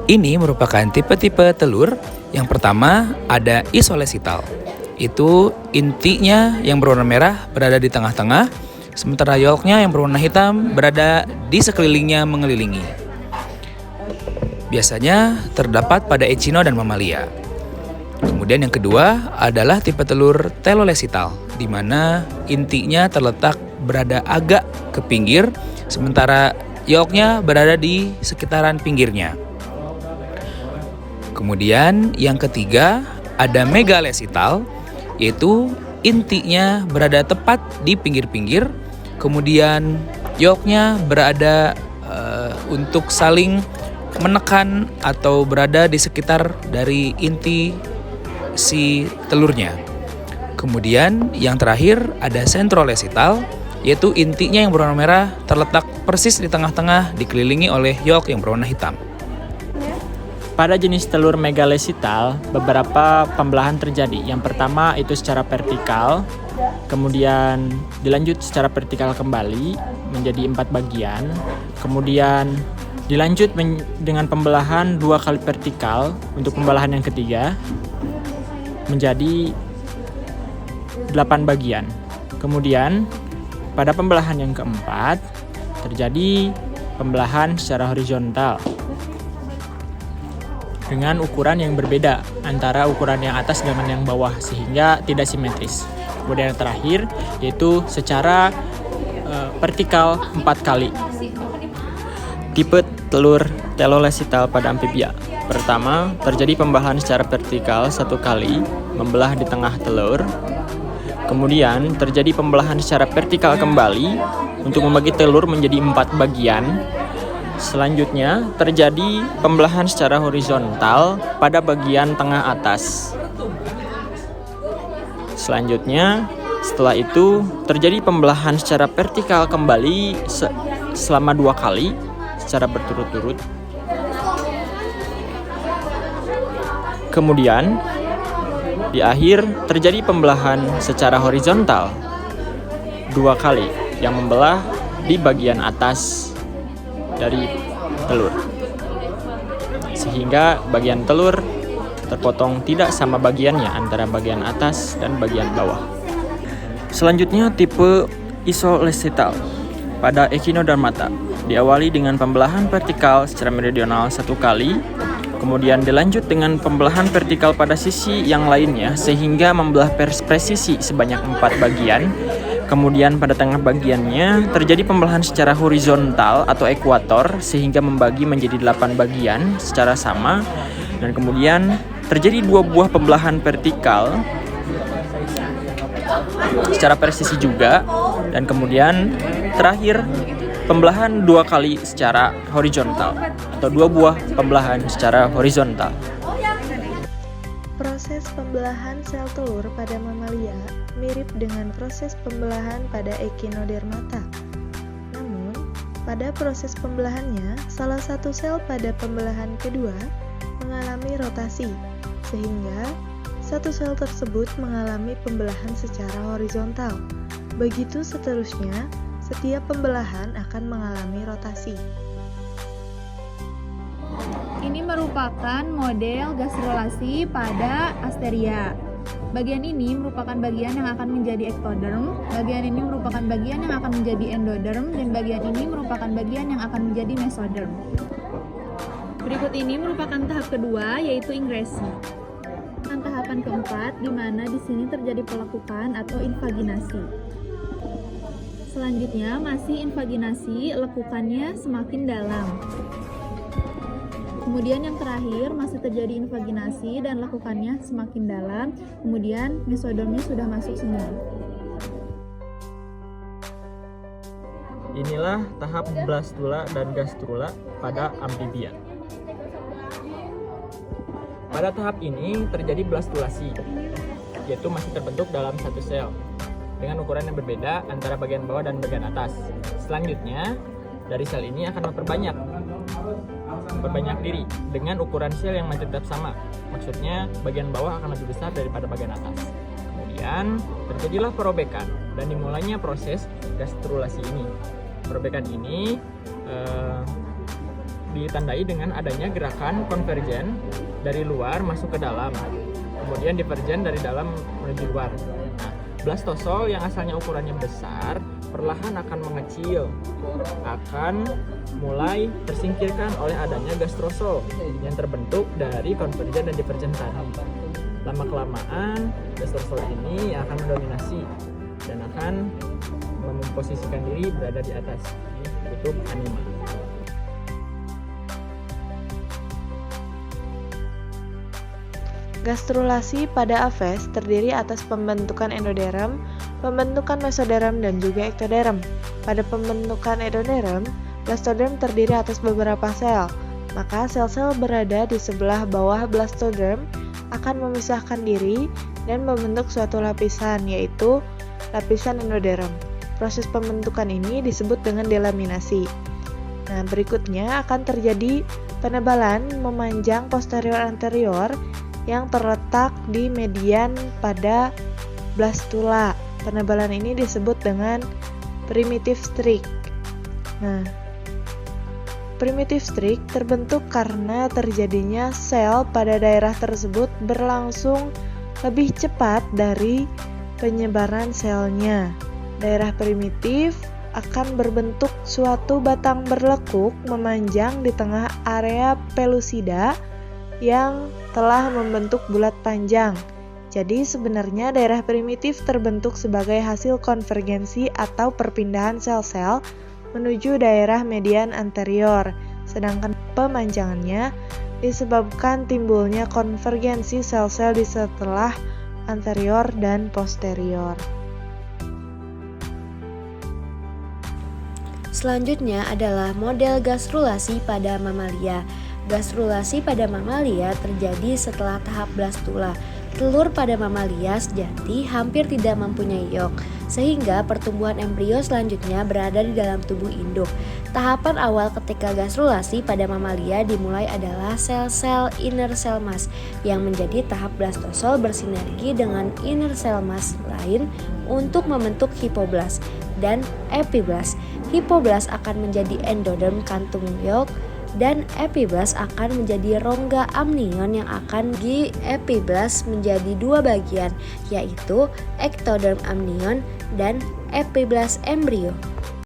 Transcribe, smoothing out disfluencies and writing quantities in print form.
Ini merupakan tipe-tipe telur. Yang pertama ada isolesital. Itu intinya yang berwarna merah berada di tengah-tengah, sementara yolknya yang berwarna hitam berada di sekelilingnya mengelilingi. Biasanya terdapat pada echino dan mamalia. Kemudian yang kedua adalah tipe telur telolesital, di mana intinya terletak berada agak ke pinggir, sementara yolknya berada di sekitaran pinggirnya. Kemudian yang ketiga ada megalesital, yaitu intinya berada tepat di pinggir-pinggir, kemudian yolknya berada untuk saling menekan atau berada di sekitar dari inti si telurnya. Kemudian yang terakhir ada sentrolesital, yaitu intinya yang berwarna merah terletak persis di tengah-tengah dikelilingi oleh yolk yang berwarna hitam. Pada jenis telur megalesital, beberapa pembelahan terjadi. Yang pertama itu secara vertikal, kemudian dilanjut secara vertikal kembali menjadi 4 bagian, kemudian dilanjut dengan pembelahan 2 kali vertikal untuk pembelahan yang ketiga menjadi 8 bagian. Kemudian pada pembelahan yang keempat terjadi pembelahan secara horizontal dengan ukuran yang berbeda antara ukuran yang atas dengan yang bawah sehingga tidak simetris. Kemudian yang terakhir yaitu secara vertikal 4 kali. Tipe telur telolesital pada amfibia. Pertama, terjadi pembelahan secara vertikal 1 kali, membelah di tengah telur. Kemudian terjadi pembelahan secara vertikal kembali untuk membagi telur menjadi 4 bagian. Selanjutnya, terjadi pembelahan secara horizontal pada bagian tengah atas. Selanjutnya, setelah itu terjadi pembelahan secara vertikal kembali selama 2 kali secara berturut-turut. Kemudian, di akhir terjadi pembelahan secara horizontal 2 kali yang membelah di bagian atas dari telur, sehingga bagian telur terpotong tidak sama bagiannya antara bagian atas dan bagian bawah. Selanjutnya tipe isolesital pada echinodermata diawali dengan pembelahan vertikal secara meridional 1 kali, kemudian dilanjut dengan pembelahan vertikal pada sisi yang lainnya sehingga membelah presisi sebanyak 4 bagian. Kemudian pada tengah bagiannya terjadi pembelahan secara horizontal atau ekuator sehingga membagi menjadi 8 bagian secara sama. Dan kemudian terjadi 2 buah pembelahan vertikal secara presisi juga. Dan kemudian terakhir pembelahan 2 kali secara horizontal atau 2 buah pembelahan secara horizontal. Proses pembelahan sel telur pada mamalia mirip dengan proses pembelahan pada echinodermata. Namun, pada proses pembelahannya, salah satu sel pada pembelahan kedua mengalami rotasi, sehingga satu sel tersebut mengalami pembelahan secara horizontal. Begitu seterusnya, setiap pembelahan akan mengalami rotasi. Ini merupakan model gastrulasi pada Asteria. Bagian ini merupakan bagian yang akan menjadi ektoderm, bagian ini merupakan bagian yang akan menjadi endoderm, dan bagian ini merupakan bagian yang akan menjadi mesoderm. Berikut ini merupakan tahap kedua, yaitu ingresi. Dan tahapan keempat, di mana di sini terjadi pelekukan atau invaginasi. Selanjutnya masih invaginasi, lekukannya semakin dalam. Kemudian yang terakhir masih terjadi invaginasi dan lekukannya semakin dalam. Kemudian mesodermnya sudah masuk semua. Inilah tahap blastula dan gastrula pada amfibia. Pada tahap ini terjadi blastulasi, yaitu masih terbentuk dalam satu sel dengan ukuran yang berbeda antara bagian bawah dan bagian atas. Selanjutnya, dari sel ini akan memperbanyak diri dengan ukuran sel yang masih tetap sama. Maksudnya bagian bawah akan lebih besar daripada bagian atas. Kemudian terjadilah perobekan dan dimulainya proses gastrulasi ini. Perobekan ini ditandai dengan adanya gerakan konvergen dari luar masuk ke dalam, kemudian divergen dari dalam menuju luar. Nah, blastosol yang asalnya ukurannya besar perlahan akan mengecil, akan mulai tersingkirkan oleh adanya gastrosol yang terbentuk dari konvergen dan divergen tadi. Lama-kelamaan gastrosol ini akan mendominasi dan akan memposisikan diri berada di atas di kutub anima. Gastrulasi pada Aves terdiri atas pembentukan endoderm, pembentukan mesoderm, dan juga ektoderm. Pada pembentukan endoderm, blastoderm terdiri atas beberapa sel, maka sel-sel berada di sebelah bawah blastoderm akan memisahkan diri dan membentuk suatu lapisan, yaitu lapisan endoderm. Proses pembentukan ini disebut dengan delaminasi. Nah, berikutnya akan terjadi penebalan memanjang posterior anterior yang terletak di median pada blastula. Penebalan ini disebut dengan primitive streak. Nah, primitive streak terbentuk karena terjadinya sel pada daerah tersebut berlangsung lebih cepat dari penyebaran selnya. Daerah primitif akan berbentuk suatu batang berlekuk memanjang di tengah area pelusida yang telah membentuk bulat panjang. Jadi sebenarnya daerah primitif terbentuk sebagai hasil konvergensi atau perpindahan sel-sel menuju daerah median anterior, sedangkan pemanjangannya disebabkan timbulnya konvergensi sel-sel di setelah anterior dan posterior. Selanjutnya adalah model gastrulasi pada mamalia. Gastrulasi pada mamalia terjadi setelah tahap blastula. Telur pada mamalia sejati hampir tidak mempunyai yolk, sehingga pertumbuhan embrio selanjutnya berada di dalam tubuh induk. Tahapan awal ketika gastrulasi pada mamalia dimulai adalah sel-sel inner cell mass yang menjadi tahap blastosol bersinergi dengan inner cell mass lain untuk membentuk hipoblast dan epiblast. Hipoblast akan menjadi endoderm kantung yolk dan epiblast akan menjadi rongga amnion yang akan di epiblast menjadi dua bagian, yaitu ektoderm amnion dan epiblast embrio.